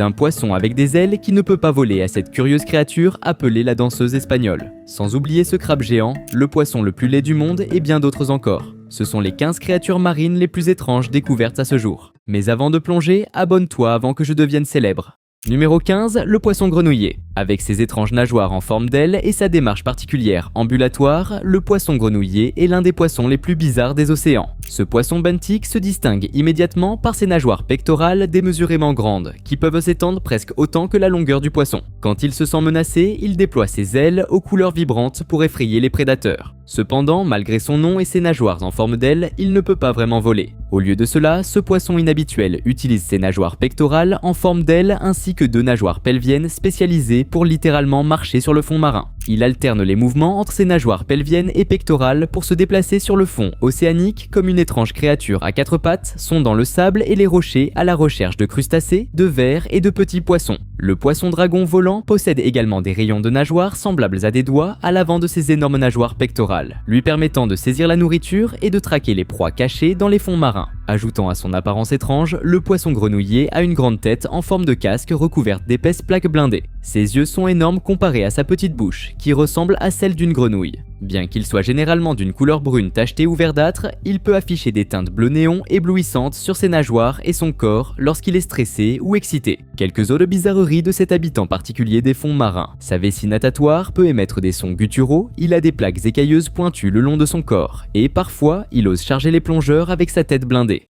d'un poisson avec des ailes qui ne peut pas voler à cette curieuse créature appelée la danseuse espagnole. Sans oublier ce crabe géant, le poisson le plus laid du monde et bien d'autres encore. Ce sont les 15 créatures marines les plus étranges découvertes à ce jour. Mais avant de plonger, abonne-toi avant que je devienne célèbre. Numéro 15, le poisson grenouiller. Avec ses étranges nageoires en forme d'aile et sa démarche particulière ambulatoire, le poisson grenouiller est l'un des poissons les plus bizarres des océans. Ce poisson benthique se distingue immédiatement par ses nageoires pectorales démesurément grandes, qui peuvent s'étendre presque autant que la longueur du poisson. Quand il se sent menacé, il déploie ses ailes aux couleurs vibrantes pour effrayer les prédateurs. Cependant, malgré son nom et ses nageoires en forme d'aile, il ne peut pas vraiment voler. Au lieu de cela, ce poisson inhabituel utilise ses nageoires pectorales en forme d'aile ainsi que 2 nageoires pelviennes spécialisées pour littéralement marcher sur le fond marin. Il alterne les mouvements entre ses nageoires pelviennes et pectorales pour se déplacer sur le fond océanique comme une étrange créature à 4 pattes, sondant le sable et les rochers à la recherche de crustacés, de vers et de petits poissons. Le poisson dragon volant possède également des rayons de nageoires semblables à des doigts à l'avant de ses énormes nageoires pectorales, lui permettant de saisir la nourriture et de traquer les proies cachées dans les fonds marins. Ajoutant à son apparence étrange, le poisson grenouiller a une grande tête en forme de casque recouverte d'épaisses plaques blindées. Ses yeux sont énormes comparés à sa petite bouche, qui ressemble à celle d'une grenouille. Bien qu'il soit généralement d'une couleur brune tachetée ou verdâtre, il peut afficher des teintes bleu néon éblouissantes sur ses nageoires et son corps lorsqu'il est stressé ou excité. Quelques autres bizarreries de cet habitant particulier des fonds marins. Sa vessie natatoire peut émettre des sons gutturaux, il a des plaques écailleuses pointues le long de son corps, et parfois, il ose charger les plongeurs avec sa tête blindée.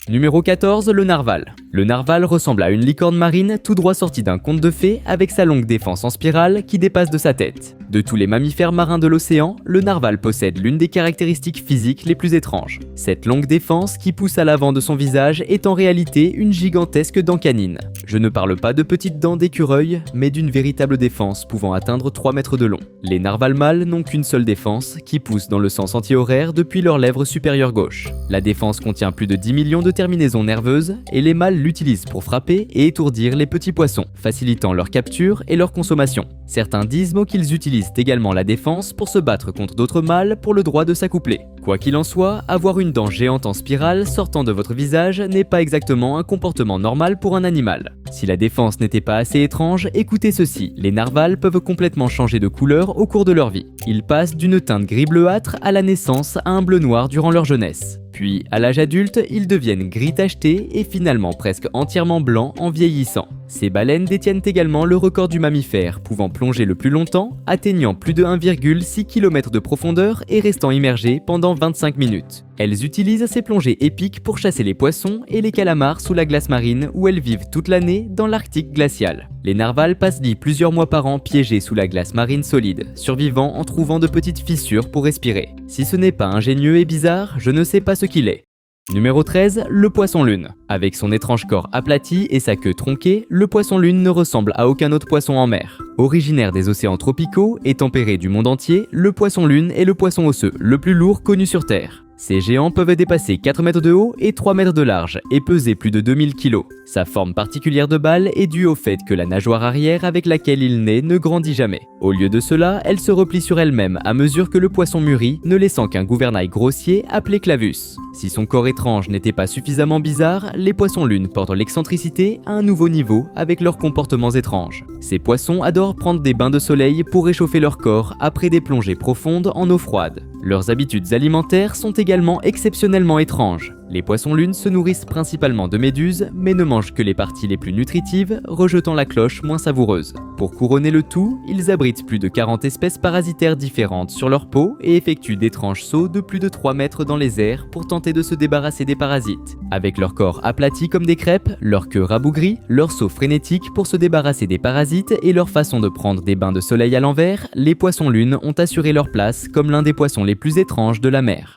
Numéro 14, le narval. Le narval ressemble à une licorne marine tout droit sortie d'un conte de fées avec sa longue défense en spirale qui dépasse de sa tête. De tous les mammifères marins de l'océan, le narval possède l'une des caractéristiques physiques les plus étranges. Cette longue défense qui pousse à l'avant de son visage est en réalité une gigantesque dent canine. Je ne parle pas de petites dents d'écureuil, mais d'une véritable défense pouvant atteindre 3 mètres de long. Les narvals mâles n'ont qu'une seule défense, qui pousse dans le sens anti-horaire depuis leur lèvre supérieure gauche. La défense contient plus de 10 millions de terminaisons nerveuses, et les mâles l'utilisent pour frapper et étourdir les petits poissons, facilitant leur capture et leur consommation. Certains disent qu'ils utilisent également la défense pour se battre contre d'autres mâles pour le droit de s'accoupler. Quoi qu'il en soit, avoir une dent géante en spirale sortant de votre visage n'est pas exactement un comportement normal pour un animal. Si la défense n'était pas assez étrange, écoutez ceci, les narvals peuvent complètement changer de couleur au cours de leur vie. Ils passent d'une teinte gris bleuâtre à la naissance à un bleu noir durant leur jeunesse. Puis, à l'âge adulte, ils deviennent gris tachetés et finalement presque entièrement blancs en vieillissant. Ces baleines détiennent également le record du mammifère, pouvant plonger le plus longtemps, atteignant plus de 1,6 km de profondeur et restant immergées pendant 25 minutes. Elles utilisent ces plongées épiques pour chasser les poissons et les calamars sous la glace marine où elles vivent toute l'année dans l'Arctique glacial. Les narvals passent plusieurs mois par an piégés sous la glace marine solide, survivant en trouvant de petites fissures pour respirer. Si ce n'est pas ingénieux et bizarre, je ne sais pas ce qu'il est. Numéro 13, le poisson-lune. Avec son étrange corps aplati et sa queue tronquée, le poisson-lune ne ressemble à aucun autre poisson en mer. Originaire des océans tropicaux et tempérés du monde entier, le poisson-lune est le poisson osseux le plus lourd connu sur Terre. Ces géants peuvent dépasser 4 mètres de haut et 3 mètres de large et peser plus de 2000 kg. Sa forme particulière de balle est due au fait que la nageoire arrière avec laquelle il naît ne grandit jamais. Au lieu de cela, elle se replie sur elle-même à mesure que le poisson mûrit, ne laissant qu'un gouvernail grossier appelé clavus. Si son corps étrange n'était pas suffisamment bizarre, les poissons-lunes portent l'excentricité à un nouveau niveau avec leurs comportements étranges. Ces poissons adorent prendre des bains de soleil pour réchauffer leur corps après des plongées profondes en eau froide. Leurs habitudes alimentaires sont également exceptionnellement étranges. Les poissons-lunes se nourrissent principalement de méduses, mais ne mangent que les parties les plus nutritives, rejetant la cloche moins savoureuse. Pour couronner le tout, ils abritent plus de 40 espèces parasitaires différentes sur leur peau et effectuent d'étranges sauts de plus de 3 mètres dans les airs pour tenter de se débarrasser des parasites. Avec leur corps aplati comme des crêpes, leur queue rabougrie, leur saut frénétique pour se débarrasser des parasites et leur façon de prendre des bains de soleil à l'envers, les poissons-lunes ont assuré leur place comme l'un des poissons les plus étranges de la mer.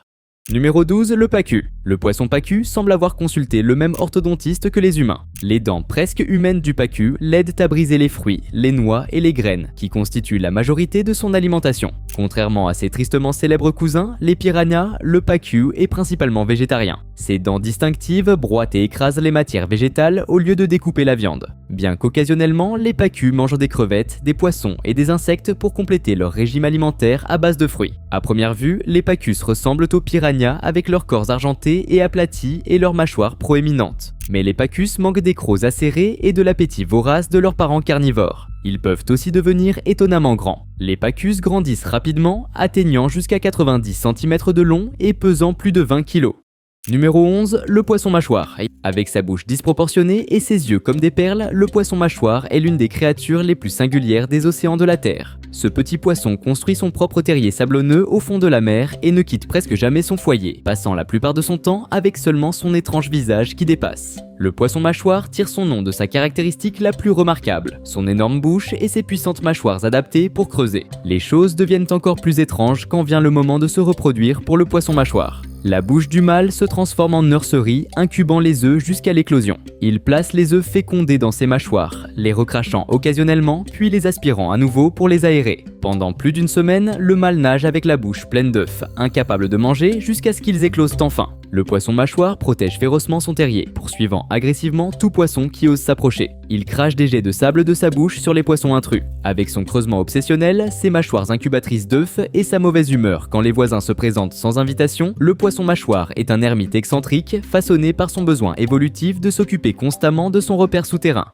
Numéro 12, le pacu. Le poisson pacu semble avoir consulté le même orthodontiste que les humains. Les dents presque humaines du pacu l'aident à briser les fruits, les noix et les graines, qui constituent la majorité de son alimentation. Contrairement à ses tristement célèbres cousins, les piranhas, le pacu est principalement végétarien. Ses dents distinctives broient et écrasent les matières végétales au lieu de découper la viande. Bien qu'occasionnellement, les pacus mangent des crevettes, des poissons et des insectes pour compléter leur régime alimentaire à base de fruits. À première vue, les pacus ressemblent aux piranhas avec leurs corps argentés et aplatis et leurs mâchoires proéminentes. Mais les pacus manquent des crocs acérés et de l'appétit vorace de leurs parents carnivores. Ils peuvent aussi devenir étonnamment grands. Les pacus grandissent rapidement, atteignant jusqu'à 90 cm de long et pesant plus de 20 kg. Numéro 11, le poisson mâchoire. Avec sa bouche disproportionnée et ses yeux comme des perles, le poisson mâchoire est l'une des créatures les plus singulières des océans de la Terre. Ce petit poisson construit son propre terrier sablonneux au fond de la mer et ne quitte presque jamais son foyer, passant la plupart de son temps avec seulement son étrange visage qui dépasse. Le poisson mâchoire tire son nom de sa caractéristique la plus remarquable, son énorme bouche et ses puissantes mâchoires adaptées pour creuser. Les choses deviennent encore plus étranges quand vient le moment de se reproduire pour le poisson mâchoire. La bouche du mâle se transforme en nurserie, incubant les œufs jusqu'à l'éclosion. Il place les œufs fécondés dans ses mâchoires, les recrachant occasionnellement, puis les aspirant à nouveau pour les aérer. Pendant plus d'une semaine, le mâle nage avec la bouche pleine d'œufs, incapable de manger jusqu'à ce qu'ils éclosent enfin. Le poisson mâchoire protège férocement son terrier, poursuivant agressivement tout poisson qui ose s'approcher. Il crache des jets de sable de sa bouche sur les poissons intrus. Avec son creusement obsessionnel, ses mâchoires incubatrices d'œufs et sa mauvaise humeur quand les voisins se présentent sans invitation, le poisson mâchoire est un ermite excentrique, façonné par son besoin évolutif de s'occuper constamment de son repère souterrain.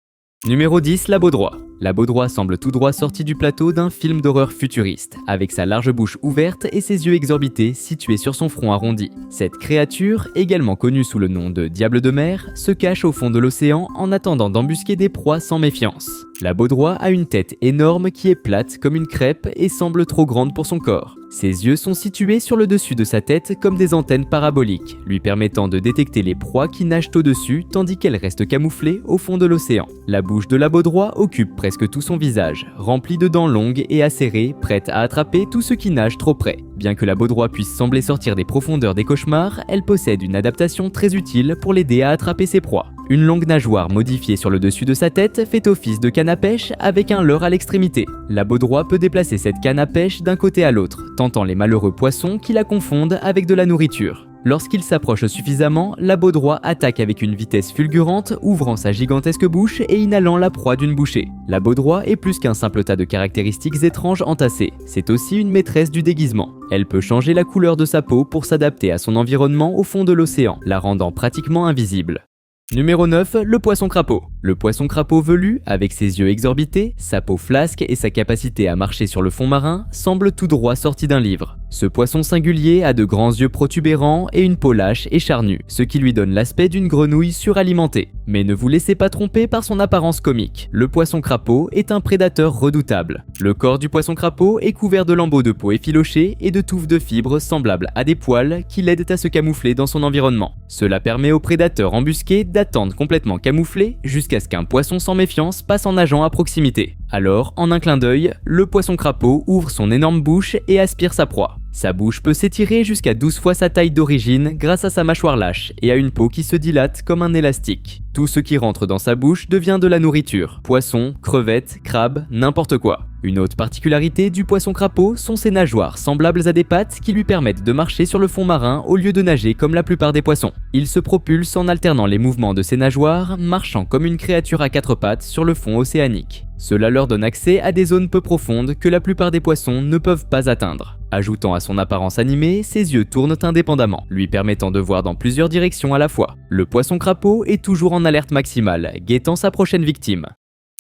Numéro 10, la baudroie. La baudroie semble tout droit sortie du plateau d'un film d'horreur futuriste, avec sa large bouche ouverte et ses yeux exorbités situés sur son front arrondi. Cette créature, également connue sous le nom de diable de mer, se cache au fond de l'océan en attendant d'embusquer des proies sans méfiance. La baudroie a une tête énorme qui est plate comme une crêpe et semble trop grande pour son corps. Ses yeux sont situés sur le dessus de sa tête comme des antennes paraboliques, lui permettant de détecter les proies qui nagent au-dessus tandis qu'elle reste camouflée au fond de l'océan. La bouche de la baudroie occupe presque tout son visage, rempli de dents longues et acérées, prêtes à attraper tout ce qui nage trop près. Bien que la baudroie puisse sembler sortir des profondeurs des cauchemars, elle possède une adaptation très utile pour l'aider à attraper ses proies. Une longue nageoire modifiée sur le dessus de sa tête fait office de canne à pêche avec un leurre à l'extrémité. La baudroie peut déplacer cette canne à pêche d'un côté à l'autre, tentant les malheureux poissons qui la confondent avec de la nourriture. Lorsqu'il s'approche suffisamment, la baudroie attaque avec une vitesse fulgurante, ouvrant sa gigantesque bouche et inhalant la proie d'une bouchée. La baudroie est plus qu'un simple tas de caractéristiques étranges entassées, c'est aussi une maîtresse du déguisement. Elle peut changer la couleur de sa peau pour s'adapter à son environnement au fond de l'océan, la rendant pratiquement invisible. Numéro 9, le poisson crapaud. Le poisson crapaud velu, avec ses yeux exorbités, sa peau flasque et sa capacité à marcher sur le fond marin, semble tout droit sorti d'un livre. Ce poisson singulier a de grands yeux protubérants et une peau lâche et charnue, ce qui lui donne l'aspect d'une grenouille suralimentée. Mais ne vous laissez pas tromper par son apparence comique. Le poisson crapaud est un prédateur redoutable. Le corps du poisson crapaud est couvert de lambeaux de peau effilochés et de touffes de fibres semblables à des poils qui l'aident à se camoufler dans son environnement. Cela permet aux prédateurs embusqués d'attendre complètement camouflés jusqu'à ce qu'un poisson sans méfiance passe en nageant à proximité. Alors, en un clin d'œil, le poisson crapaud ouvre son énorme bouche et aspire sa proie. Sa bouche peut s'étirer jusqu'à 12 fois sa taille d'origine grâce à sa mâchoire lâche et à une peau qui se dilate comme un élastique. Tout ce qui rentre dans sa bouche devient de la nourriture, poissons, crevettes, crabes, n'importe quoi. Une autre particularité du poisson crapaud sont ses nageoires semblables à des pattes qui lui permettent de marcher sur le fond marin au lieu de nager comme la plupart des poissons. Il se propulse en alternant les mouvements de ses nageoires, marchant comme une créature à quatre pattes sur le fond océanique. Cela leur donne accès à des zones peu profondes que la plupart des poissons ne peuvent pas atteindre. Ajoutant à son apparence animée, ses yeux tournent indépendamment, lui permettant de voir dans plusieurs directions à la fois. Le poisson crapaud est toujours en alerte maximale, guettant sa prochaine victime.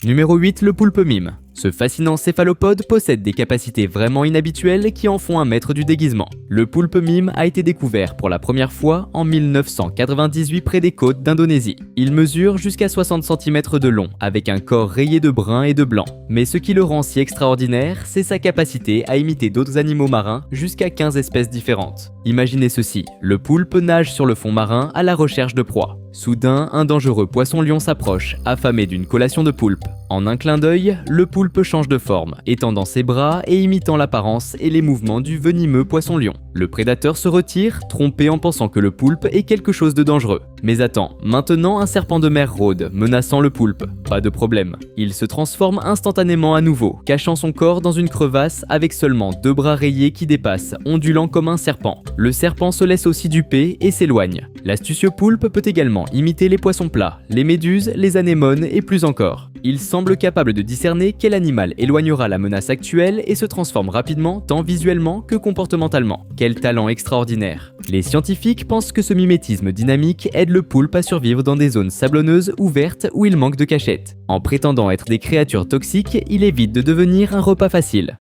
Numéro 8, le poulpe mime. Ce fascinant céphalopode possède des capacités vraiment inhabituelles qui en font un maître du déguisement. Le poulpe mime a été découvert pour la première fois en 1998 près des côtes d'Indonésie. Il mesure jusqu'à 60 cm de long, avec un corps rayé de brun et de blanc. Mais ce qui le rend si extraordinaire, c'est sa capacité à imiter d'autres animaux marins jusqu'à 15 espèces différentes. Imaginez ceci, le poulpe nage sur le fond marin à la recherche de proies. Soudain, un dangereux poisson-lion s'approche, affamé d'une collation de poulpe. En un clin d'œil, le poulpe change de forme, étendant ses bras et imitant l'apparence et les mouvements du venimeux poisson-lion. Le prédateur se retire, trompé en pensant que le poulpe est quelque chose de dangereux. Mais attends, maintenant un serpent de mer rôde, menaçant le poulpe. Pas de problème. Il se transforme instantanément à nouveau, cachant son corps dans une crevasse avec seulement 2 bras rayés qui dépassent, ondulant comme un serpent. Le serpent se laisse aussi duper et s'éloigne. L'astucieux poulpe peut également imiter les poissons plats, les méduses, les anémones et plus encore. Il semble semble capable de discerner quel animal éloignera la menace actuelle et se transforme rapidement tant visuellement que comportementalement. Quel talent extraordinaire! Les scientifiques pensent que ce mimétisme dynamique aide le poulpe à survivre dans des zones sablonneuses ou vertes où il manque de cachette. En prétendant être des créatures toxiques, il évite de devenir un repas facile.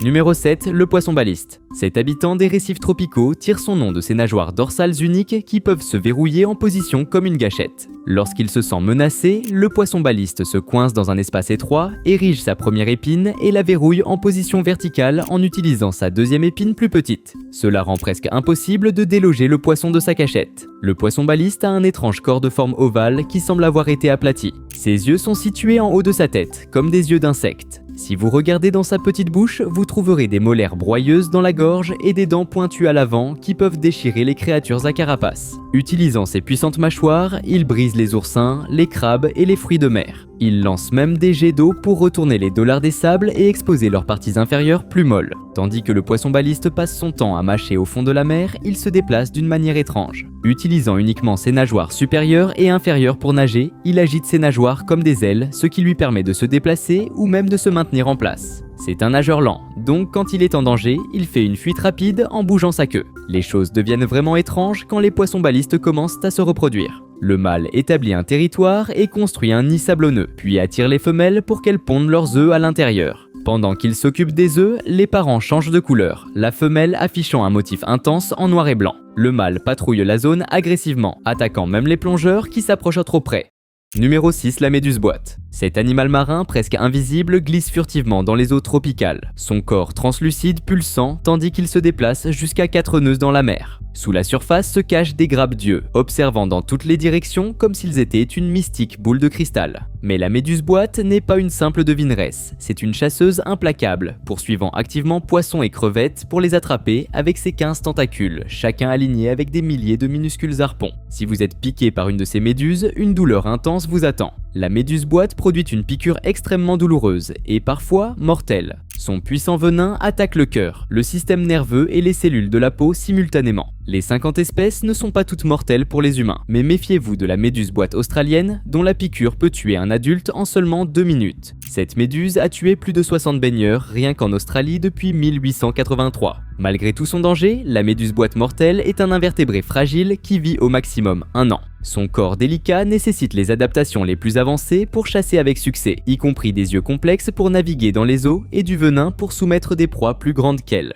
Numéro 7, le poisson baliste. Cet habitant des récifs tropicaux tire son nom de ses nageoires dorsales uniques qui peuvent se verrouiller en position comme une gâchette. Lorsqu'il se sent menacé, le poisson baliste se coince dans un espace étroit, érige sa première épine et la verrouille en position verticale en utilisant sa deuxième épine plus petite. Cela rend presque impossible de déloger le poisson de sa cachette. Le poisson baliste a un étrange corps de forme ovale qui semble avoir été aplati. Ses yeux sont situés en haut de sa tête, comme des yeux d'insecte. Si vous regardez dans sa petite bouche, vous trouverez des molaires broyeuses dans la gorge et des dents pointues à l'avant qui peuvent déchirer les créatures à carapace. Utilisant ses puissantes mâchoires, il brise les oursins, les crabes et les fruits de mer. Il lance même des jets d'eau pour retourner les dollars des sables et exposer leurs parties inférieures plus molles. Tandis que le poisson baliste passe son temps à mâcher au fond de la mer, il se déplace d'une manière étrange. Utilisant uniquement ses nageoires supérieures et inférieures pour nager, il agite ses nageoires comme des ailes, ce qui lui permet de se déplacer ou même de se maintenir en place. C'est un nageur lent, donc quand il est en danger, il fait une fuite rapide en bougeant sa queue. Les choses deviennent vraiment étranges quand les poissons balistes commencent à se reproduire. Le mâle établit un territoire et construit un nid sablonneux, puis attire les femelles pour qu'elles pondent leurs œufs à l'intérieur. Pendant qu'il s'occupe des œufs, les parents changent de couleur, la femelle affichant un motif intense en noir et blanc. Le mâle patrouille la zone agressivement, attaquant même les plongeurs qui s'approchent trop près. Numéro 6, la méduse boîte. Cet animal marin presque invisible glisse furtivement dans les eaux tropicales, son corps translucide pulsant tandis qu'il se déplace jusqu'à 4 nœuds dans la mer. Sous la surface se cachent des grappe-dieux, observant dans toutes les directions comme s'ils étaient une mystique boule de cristal. Mais la méduse boîte n'est pas une simple devineresse, c'est une chasseuse implacable, poursuivant activement poissons et crevettes pour les attraper avec ses 15 tentacules, chacun aligné avec des milliers de minuscules harpons. Si vous êtes piqué par une de ces méduses, une douleur intense vous attend. La méduse boîte produit une piqûre extrêmement douloureuse et parfois mortelle. Son puissant venin attaque le cœur, le système nerveux et les cellules de la peau simultanément. Les 50 espèces ne sont pas toutes mortelles pour les humains, mais méfiez-vous de la méduse boîte australienne dont la piqûre peut tuer un adulte en seulement 2 minutes. Cette méduse a tué plus de 60 baigneurs rien qu'en Australie depuis 1883. Malgré tout son danger, la méduse boîte mortelle est un invertébré fragile qui vit au maximum 1 an. Son corps délicat nécessite les adaptations les plus avancées pour chasser avec succès, y compris des yeux complexes pour naviguer dans les eaux et du venin pour soumettre des proies plus grandes qu'elle.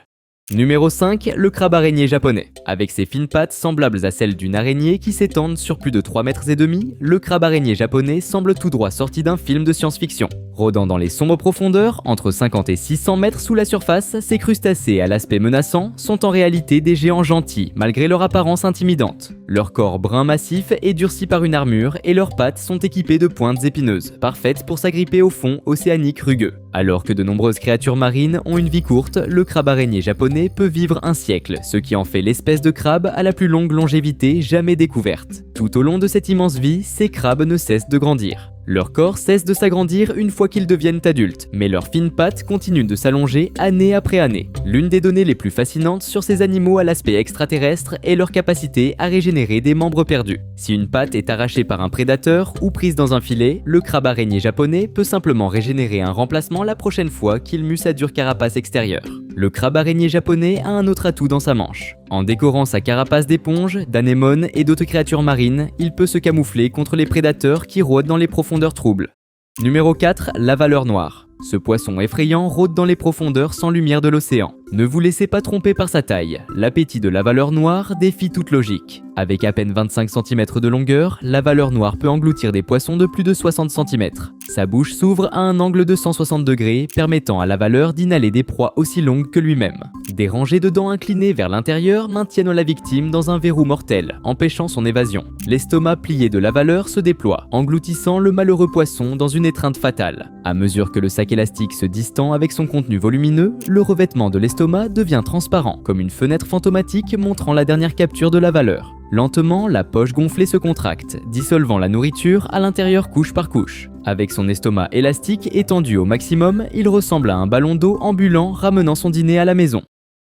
Numéro 5, le crabe araignée japonais. Avec ses fines pattes semblables à celles d'une araignée qui s'étendent sur plus de 3,5 mètres, le crabe araignée japonais semble tout droit sorti d'un film de science-fiction. Rôdant dans les sombres profondeurs, entre 50 et 600 mètres sous la surface, ces crustacés à l'aspect menaçant sont en réalité des géants gentils, malgré leur apparence intimidante. Leur corps brun massif est durci par une armure et leurs pattes sont équipées de pointes épineuses, parfaites pour s'agripper au fond océanique rugueux. Alors que de nombreuses créatures marines ont une vie courte, le crabe araignée japonais peut vivre un siècle, ce qui en fait l'espèce de crabe à la plus longue longévité jamais découverte. Tout au long de cette immense vie, ces crabes ne cessent de grandir. Leur corps cesse de s'agrandir une fois qu'ils deviennent adultes, mais leurs fines pattes continuent de s'allonger année après année. L'une des données les plus fascinantes sur ces animaux à l'aspect extraterrestre est leur capacité à régénérer des membres perdus. Si une patte est arrachée par un prédateur ou prise dans un filet, le crabe araignée japonais peut simplement régénérer un remplacement la prochaine fois qu'il mue sa dure carapace extérieure. Le crabe araignée japonais a un autre atout dans sa manche. En décorant sa carapace d'éponge, d'anémone et d'autres créatures marines, il peut se camoufler contre les prédateurs qui rôdent dans les profondeurs troubles. Numéro 4, la valeur noire. Ce poisson effrayant rôde dans les profondeurs sans lumière de l'océan. Ne vous laissez pas tromper par sa taille, l'appétit de la valeur noire défie toute logique. Avec à peine 25 cm de longueur, la valeur noire peut engloutir des poissons de plus de 60 cm. Sa bouche s'ouvre à un angle de 160 degrés, permettant à la valeur d'inhaler des proies aussi longues que lui-même. Des rangées de dents inclinées vers l'intérieur maintiennent la victime dans un verrou mortel, empêchant son évasion. L'estomac plié de la valeur se déploie, engloutissant le malheureux poisson dans une étreinte fatale. À mesure que le sac élastique se distend avec son contenu volumineux, le revêtement de l'estomac devient transparent, comme une fenêtre fantomatique montrant la dernière capture de la valeur. Lentement, la poche gonflée se contracte, dissolvant la nourriture à l'intérieur couche par couche. Avec son estomac élastique étendu au maximum, il ressemble à un ballon d'eau ambulant ramenant son dîner à la maison.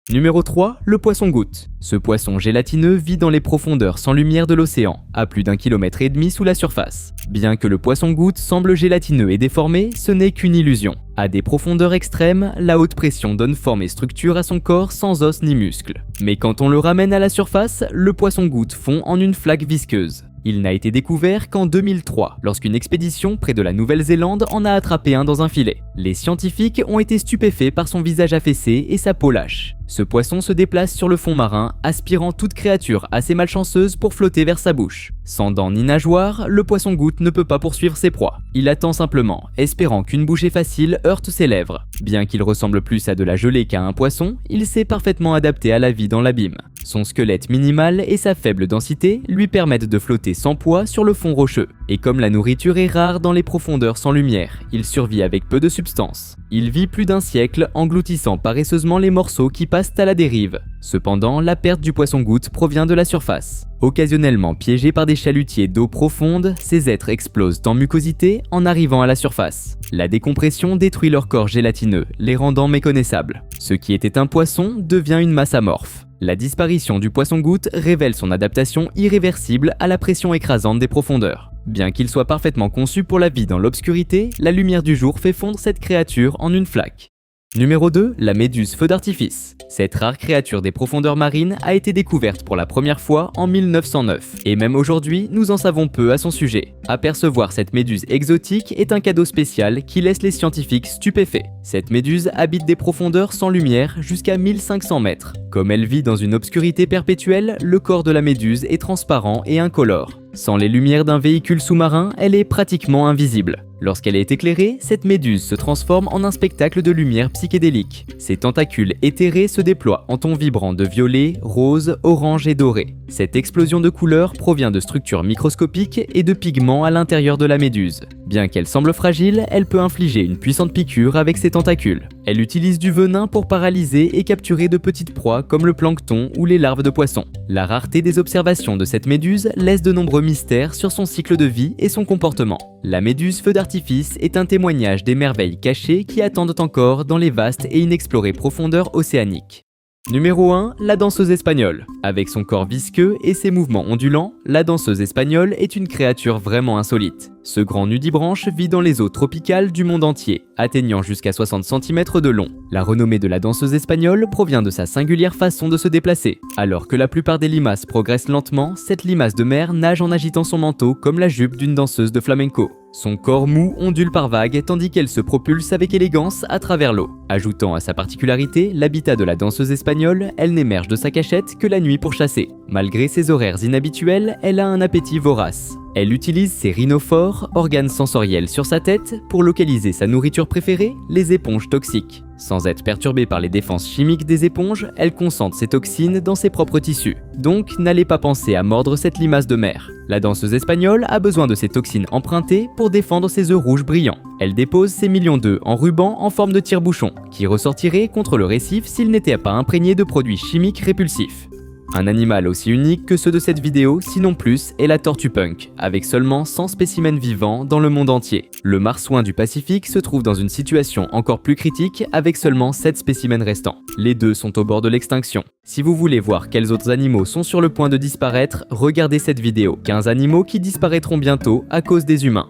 Numéro 3, le poisson-goutte. Ce poisson gélatineux vit dans les profondeurs sans lumière de l'océan, à plus d'1,5 km sous la surface. Bien que le poisson-goutte semble gélatineux et déformé, ce n'est qu'une illusion. À des profondeurs extrêmes, la haute pression donne forme et structure à son corps sans os ni muscles. Mais quand on le ramène à la surface, le poisson-goutte fond en une flaque visqueuse. Il n'a été découvert qu'en 2003, lorsqu'une expédition près de la Nouvelle-Zélande en a attrapé un dans un filet. Les scientifiques ont été stupéfaits par son visage affaissé et sa peau lâche. Ce poisson se déplace sur le fond marin, aspirant toute créature assez malchanceuse pour flotter vers sa bouche. Sans dents ni nageoires, le poisson-goutte ne peut pas poursuivre ses proies. Il attend simplement, espérant qu'une bouchée facile heurte ses lèvres. Bien qu'il ressemble plus à de la gelée qu'à un poisson, il s'est parfaitement adapté à la vie dans l'abîme. Son squelette minimal et sa faible densité lui permettent de flotter sans poids sur le fond rocheux. Et comme la nourriture est rare dans les profondeurs sans lumière, il survit avec peu de substance. Il vit plus d'1 siècle, engloutissant paresseusement les morceaux qui passent à la dérive. Cependant, la perte du poisson-goutte provient de la surface. Occasionnellement piégés par des chalutiers d'eau profonde, ces êtres explosent en mucosité en arrivant à la surface. La décompression détruit leur corps gélatineux, les rendant méconnaissables. Ce qui était un poisson devient une masse amorphe. La disparition du poisson-goutte révèle son adaptation irréversible à la pression écrasante des profondeurs. Bien qu'il soit parfaitement conçu pour la vie dans l'obscurité, la lumière du jour fait fondre cette créature en une flaque. Numéro 2, la méduse feu d'artifice. Cette rare créature des profondeurs marines a été découverte pour la première fois en 1909. Et même aujourd'hui, nous en savons peu à son sujet. Apercevoir cette méduse exotique est un cadeau spécial qui laisse les scientifiques stupéfaits. Cette méduse habite des profondeurs sans lumière jusqu'à 1500 mètres. Comme elle vit dans une obscurité perpétuelle, le corps de la méduse est transparent et incolore. Sans les lumières d'un véhicule sous-marin, elle est pratiquement invisible. Lorsqu'elle est éclairée, cette méduse se transforme en un spectacle de lumière psychédélique. Ses tentacules éthérés se déploient en tons vibrants de violet, rose, orange et doré. Cette explosion de couleurs provient de structures microscopiques et de pigments à l'intérieur de la méduse. Bien qu'elle semble fragile, elle peut infliger une puissante piqûre avec ses tentacules. Elle utilise du venin pour paralyser et capturer de petites proies comme le plancton ou les larves de poissons. La rareté des observations de cette méduse laisse de nombreux mystères sur son cycle de vie et son comportement. La méduse feu d'artifice est un témoignage des merveilles cachées qui attendent encore dans les vastes et inexplorées profondeurs océaniques. Numéro 1, la danseuse espagnole. Avec son corps visqueux et ses mouvements ondulants, la danseuse espagnole est une créature vraiment insolite. Ce grand nudibranche vit dans les eaux tropicales du monde entier, atteignant jusqu'à 60 cm de long. La renommée de la danseuse espagnole provient de sa singulière façon de se déplacer. Alors que la plupart des limaces progressent lentement, cette limace de mer nage en agitant son manteau comme la jupe d'une danseuse de flamenco. Son corps mou ondule par vagues tandis qu'elle se propulse avec élégance à travers l'eau. Ajoutant à sa particularité l'habitat de la danseuse espagnole, elle n'émerge de sa cachette que la nuit pour chasser. Malgré ses horaires inhabituels, elle a un appétit vorace. Elle utilise ses rhinophores, organes sensoriels sur sa tête, pour localiser sa nourriture préférée, les éponges toxiques. Sans être perturbée par les défenses chimiques des éponges, elle concentre ses toxines dans ses propres tissus. Donc, n'allez pas penser à mordre cette limace de mer. La danseuse espagnole a besoin de ces toxines empruntées pour défendre ses œufs rouges brillants. Elle dépose ses millions d'œufs en ruban en forme de tire-bouchon, qui ressortiraient contre le récif s'ils n'étaient pas imprégnés de produits chimiques répulsifs. Un animal aussi unique que ceux de cette vidéo, sinon plus, est la tortue punk, avec seulement 100 spécimens vivants dans le monde entier. Le marsouin du Pacifique se trouve dans une situation encore plus critique avec seulement 7 spécimens restants. Les deux sont au bord de l'extinction. Si vous voulez voir quels autres animaux sont sur le point de disparaître, regardez cette vidéo. 15 animaux qui disparaîtront bientôt à cause des humains.